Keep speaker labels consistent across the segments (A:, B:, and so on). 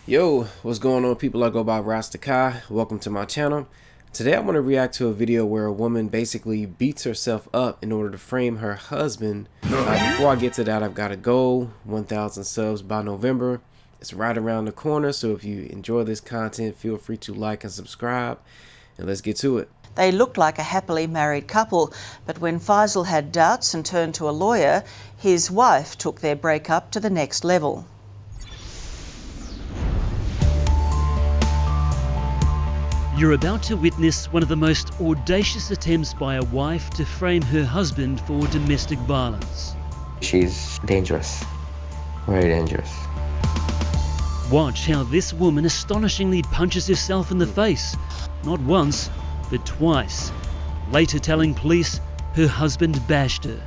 A: Yo, what's going on, people? I go by Rasdakai. Welcome to my channel. Today I want to react to a video where a woman basically beats herself up in order to frame her husband. Before I get to that, I've got a goal, 1,000 subs by November. It's right around the corner, so if you enjoy this content, feel free to like and subscribe, and let's get to it.
B: They looked like a happily married couple, but when Faisal had doubts and turned to a lawyer, his wife took their breakup to the next level.
C: You're about to witness one of the most audacious attempts by a wife to frame her husband for domestic violence.
D: She's dangerous, very dangerous.
C: Watch how this woman astonishingly punches herself in the face, not once, but twice, later telling police her husband bashed her.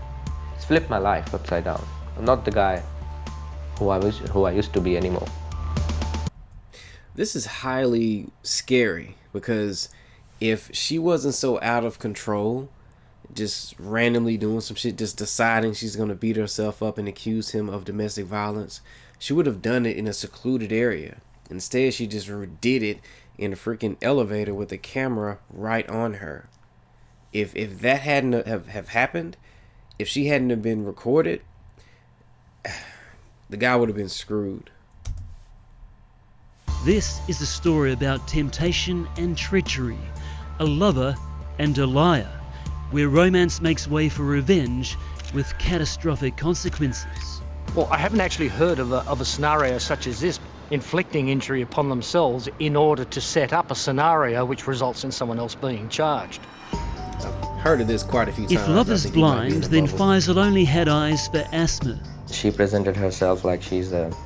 D: It's flipped my life upside down. I'm not the guy who I used to be anymore.
A: This is highly scary because if she wasn't so out of control, just randomly doing some shit, just deciding she's going to beat herself up and accuse him of domestic violence, she would have done it in a secluded area. Instead, she just did it in a freaking elevator with a camera right on her. If that hadn't have happened, if she hadn't have been recorded, the guy would have been screwed.
C: This is a story about temptation and treachery, a lover and a liar, where romance makes way for revenge with catastrophic consequences.
E: Well, I haven't actually heard of a scenario such as this, inflicting injury upon themselves in order to set up a scenario which results in someone else being charged.
A: I've heard of this quite a few times.
C: If love is blind, then Faisal only had eyes for Asma.
D: She presented herself like she's the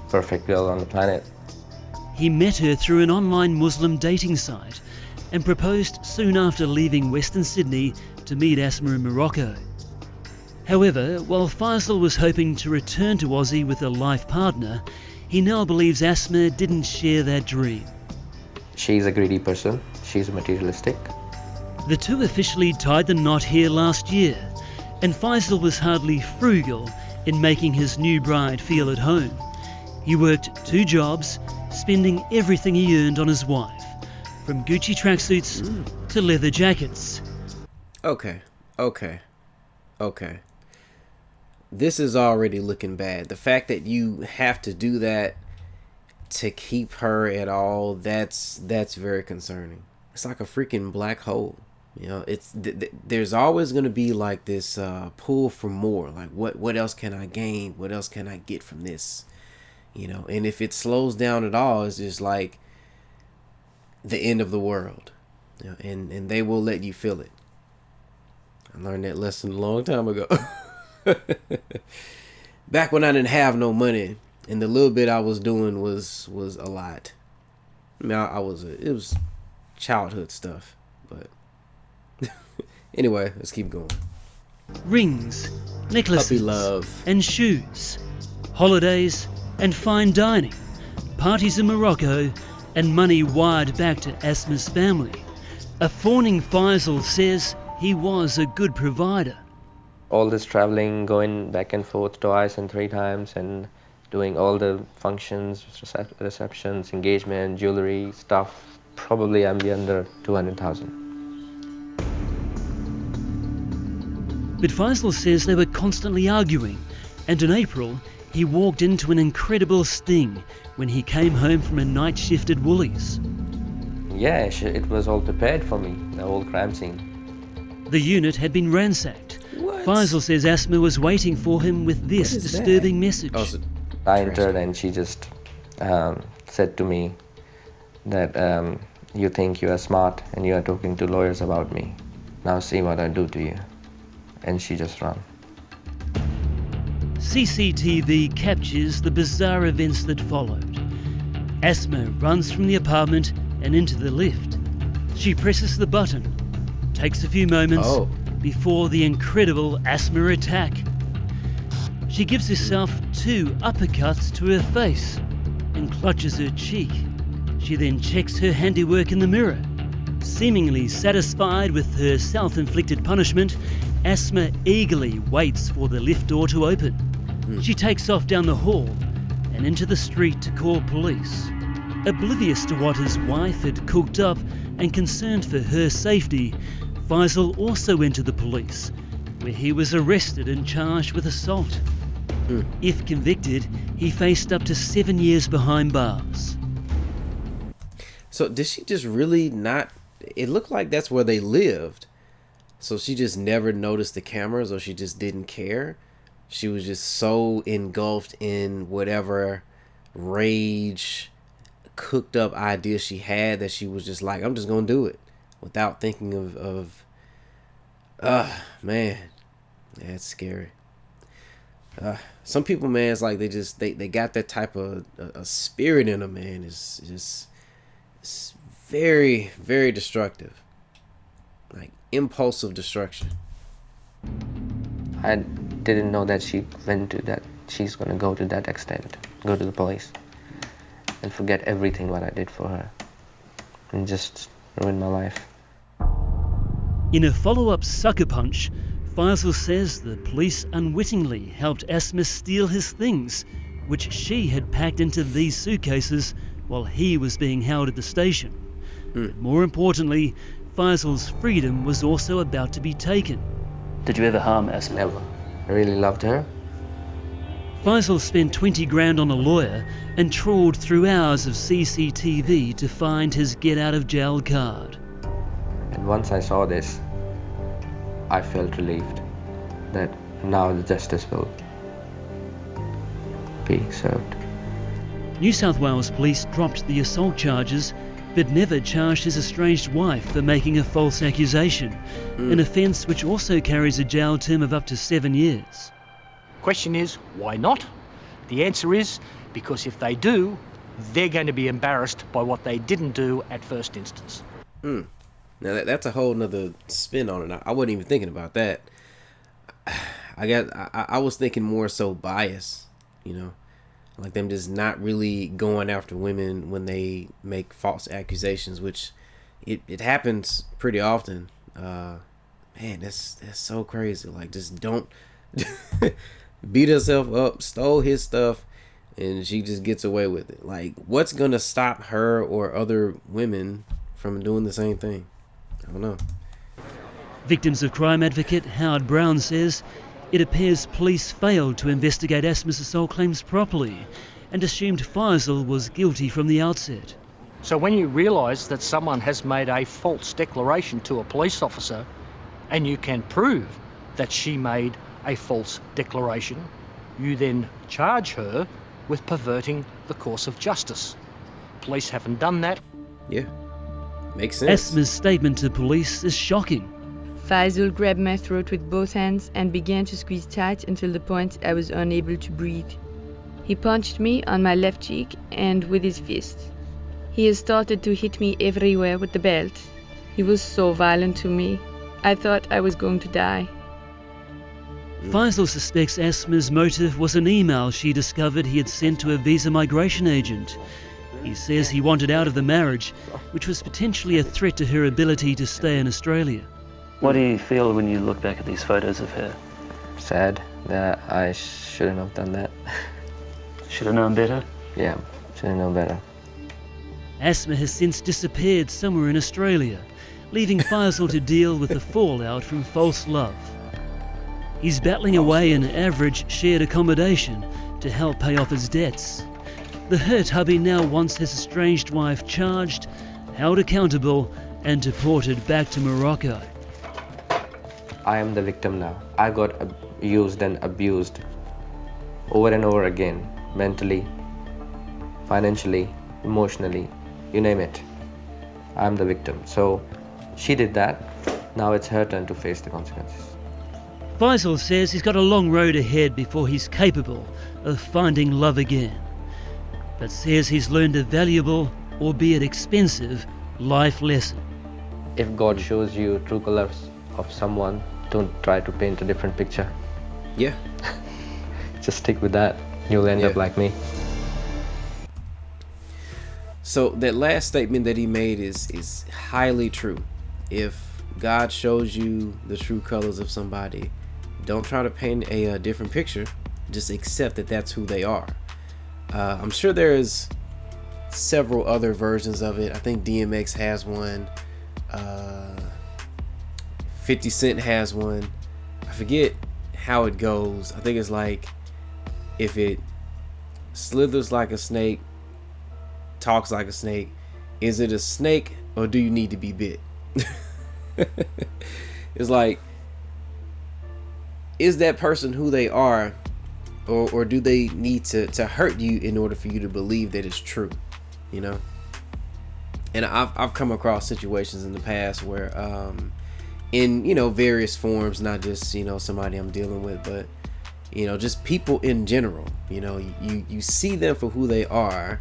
D: perfect girl on the planet.
C: He met her through an online Muslim dating site and proposed soon after leaving Western Sydney to meet Asma in Morocco. However, while Faisal was hoping to return to Aussie with a life partner, he now believes Asma didn't share that dream.
D: She's a greedy person. She's materialistic.
C: The two officially tied the knot here last year, and Faisal was hardly frugal in making his new bride feel at home. He worked 2 jobs, spending everything he earned on his wife, from Gucci tracksuits to leather jackets.
A: Okay. This is already looking bad. The fact that you have to do that to keep her at all, that's very concerning. It's like a freaking black hole. You know, there's always going to be like this pull for more. Like, what else can I gain? What else can I get from this? You know, and if it slows down at all, it's just like the end of the world. You know, and they will let you feel it. I learned that lesson a long time ago. Back when I didn't have no money, and the little bit I was doing was a lot. I mean, it was childhood stuff, but anyway, let's keep going.
C: Rings, necklaces,
A: Puppy love,
C: and shoes, holidays and fine dining, parties in Morocco, and money wired back to Asma's family. A fawning Faisal says he was a good provider.
D: All this traveling, going back and forth twice and 3 times, and doing all the functions, receptions, engagement, jewelry, stuff. Probably I'm be under 200,000.
C: But Faisal says they were constantly arguing, and in April he walked into an incredible sting when he came home from a night shift at Woolies.
D: Yeah, it was all prepared for me, the whole crime scene.
C: The unit had been ransacked.
A: What?
C: Faisal says Asma was waiting for him with this disturbing message.
A: Oh, so
D: I entered and she just said to me that you think you are smart and you are talking to lawyers about me. Now see what I do to you. And she just ran.
C: CCTV captures the bizarre events that followed. Asma runs from the apartment and into the lift. She presses the button. Takes a few moments before the incredible Asma attack. She gives herself 2 uppercuts to her face and clutches her cheek. She then checks her handiwork in the mirror. Seemingly satisfied with her self-inflicted punishment, Asma eagerly waits for the lift door to open. She takes off down the hall, and into the street to call police. Oblivious to what his wife had cooked up and concerned for her safety, Faisal also went to the police, where he was arrested and charged with assault. If convicted, he faced up to 7 years behind bars.
A: So did she just really not... It looked like that's where they lived. So she just never noticed the cameras, or she just didn't care. She was just so engulfed in whatever rage, cooked up idea she had that she was just like, I'm just going to do it. Without thinking of man, that's scary. Some people, man, it's like they got that type of a spirit in them, man. It's very, very destructive, like impulsive destruction.
D: I didn't know that she went to that. She's gonna go to that extent, go to the police, and forget everything what I did for her, and just ruin my life.
C: In a follow-up sucker punch, Faisal says the police unwittingly helped Asma steal his things, which she had packed into these suitcases while he was being held at the station. But more importantly, Faisal's freedom was also about to be taken.
F: Did you ever harm Asma?
D: Never. I really loved her.
C: Faisal spent 20 grand on a lawyer and trawled through hours of CCTV to find his get-out-of-jail card.
D: And once I saw this, I felt relieved that now the justice will be served.
C: New South Wales police dropped the assault charges, but never charged his estranged wife for making a false accusation, an offence which also carries a jail term of up to 7 years.
E: Question is, why not? The answer is, because if they do, they're going to be embarrassed by what they didn't do at first instance.
A: Now that's a whole nother spin on it. I wasn't even thinking about that. I was thinking more so bias, like them just not really going after women when they make false accusations, which it happens pretty often. Man, that's so crazy. Like, just don't beat herself up, stole his stuff, and she just gets away with it. Like, what's gonna stop her or other women from doing the same thing? I don't know.
C: Victims of crime advocate Howard Brown says it appears police failed to investigate Asma's assault claims properly and assumed Faisal was guilty from the outset.
E: So when you realise that someone has made a false declaration to a police officer and you can prove that she made a false declaration, you then charge her with perverting the course of justice. Police haven't done that.
A: Yeah, makes sense.
C: Asma's statement to police is shocking.
G: Faisal grabbed my throat with both hands and began to squeeze tight until the point I was unable to breathe. He punched me on my left cheek and with his fist. He has started to hit me everywhere with the belt. He was so violent to me. I thought I was going to die.
C: Faisal suspects Asma's motive was an email she discovered he had sent to a visa migration agent. He says he wanted out of the marriage, which was potentially a threat to her ability to stay in Australia.
F: What do you feel when you look back at these photos of her?
D: Sad that I shouldn't have done that.
F: Should have known better?
D: Yeah, should have known better.
C: Asma has since disappeared somewhere in Australia, leaving Faisal to deal with the fallout from false love. He's battling away in average shared accommodation to help pay off his debts. The hurt hubby now wants his estranged wife charged, held accountable, and deported back to Morocco.
D: I am the victim now. I got used and abused over and over again, mentally, financially, emotionally, you name it. I'm the victim. So she did that. Now it's her turn to face the consequences.
C: Faisal says he's got a long road ahead before he's capable of finding love again, but says he's learned a valuable, albeit expensive, life lesson.
D: If God shows you true colors of someone, don't try to paint a different picture.
A: Yeah.
D: Just stick with that. You'll end up like me.
A: So that last statement that he made is highly true. If God shows you the true colors of somebody, don't try to paint a different picture. Just accept that that's who they are. I'm sure there's several other versions of it. I think DMX has one. 50 Cent has one. I forget how it goes. I think it's like, if it slithers like a snake, talks like a snake, is it a snake or do you need to be bit? It's like, is that person who they are, or do they need to hurt you in order for you to believe that it's true, you know? And I've come across situations in the past where in, you know, various forms, not just, you know, somebody I'm dealing with, but, you know, just people in general, you know, you see them for who they are.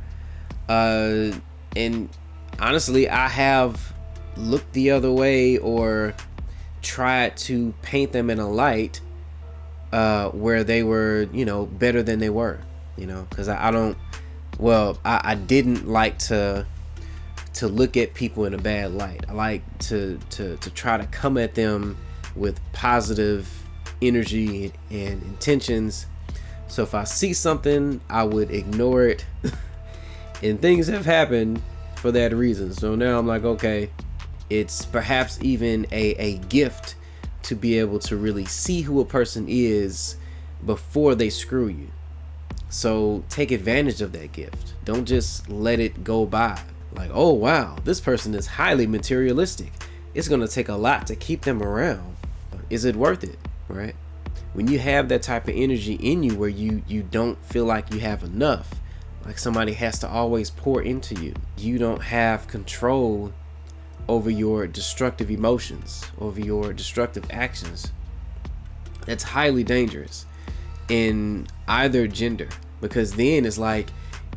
A: And honestly, I have looked the other way or tried to paint them in a light where they were, you know, better than they were, you know, because I didn't like to look at people in a bad light. I like to try to come at them with positive energy and intentions. So if I see something, I would ignore it. And things have happened for that reason. So now I'm like, okay, it's perhaps even a gift to be able to really see who a person is before they screw you. So take advantage of that gift. Don't just let it go by. Like, oh wow, this person is highly materialistic. It's gonna take a lot to keep them around. Is it worth it, right? When you have that type of energy in you where you don't feel like you have enough, like somebody has to always pour into you, you don't have control over your destructive emotions, over your destructive actions. That's highly dangerous in either gender, because then it's like,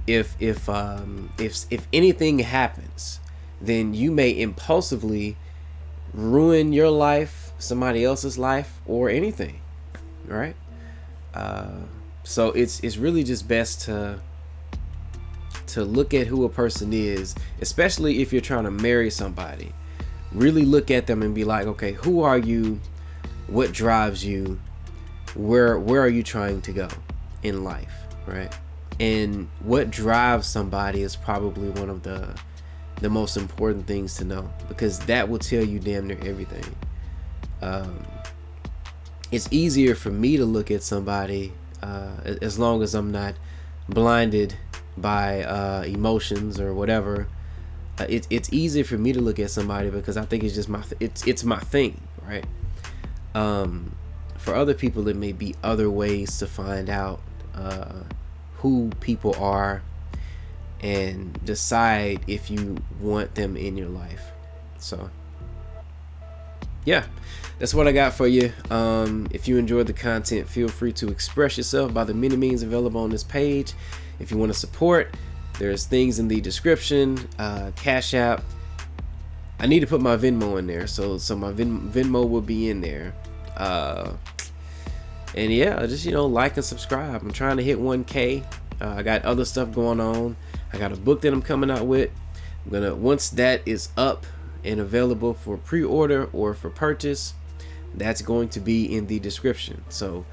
A: if anything happens, then you may impulsively ruin your life, somebody else's life, or anything, right? So it's really just best to look at who a person is, especially if you're trying to marry somebody. Really look at them and be like, okay, who are you? What drives you? Where are you trying to go in life, right? And what drives somebody is probably one of the most important things to know, because that will tell you damn near everything. It's easier for me to look at somebody as long as I'm not blinded by emotions or whatever. It's easier for me to look at somebody because I think it's just it's my thing, right? For other people, it may be other ways to find out who people are and decide if you want them in your life. So yeah, that's what I got for you. If you enjoyed the content, feel free to express yourself by the many means available on this page. If you want to support, there's things in the description. Cashapp. I need to put my Venmo in there, so my Venmo will be in there. And yeah, just, you know, like and subscribe. I'm trying to hit 1K. I got other stuff going on. I got a book that I'm coming out with. I'm gonna, once that is up and available for pre-order or for purchase, that's going to be in the description. So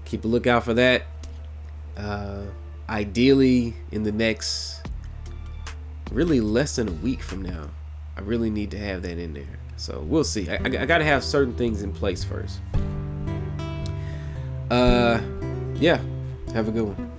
A: keep a lookout for that. Ideally in the next, really less than a week from now, I really need to have that in there. So we'll see. I gotta have certain things in place first. Yeah, have a good one.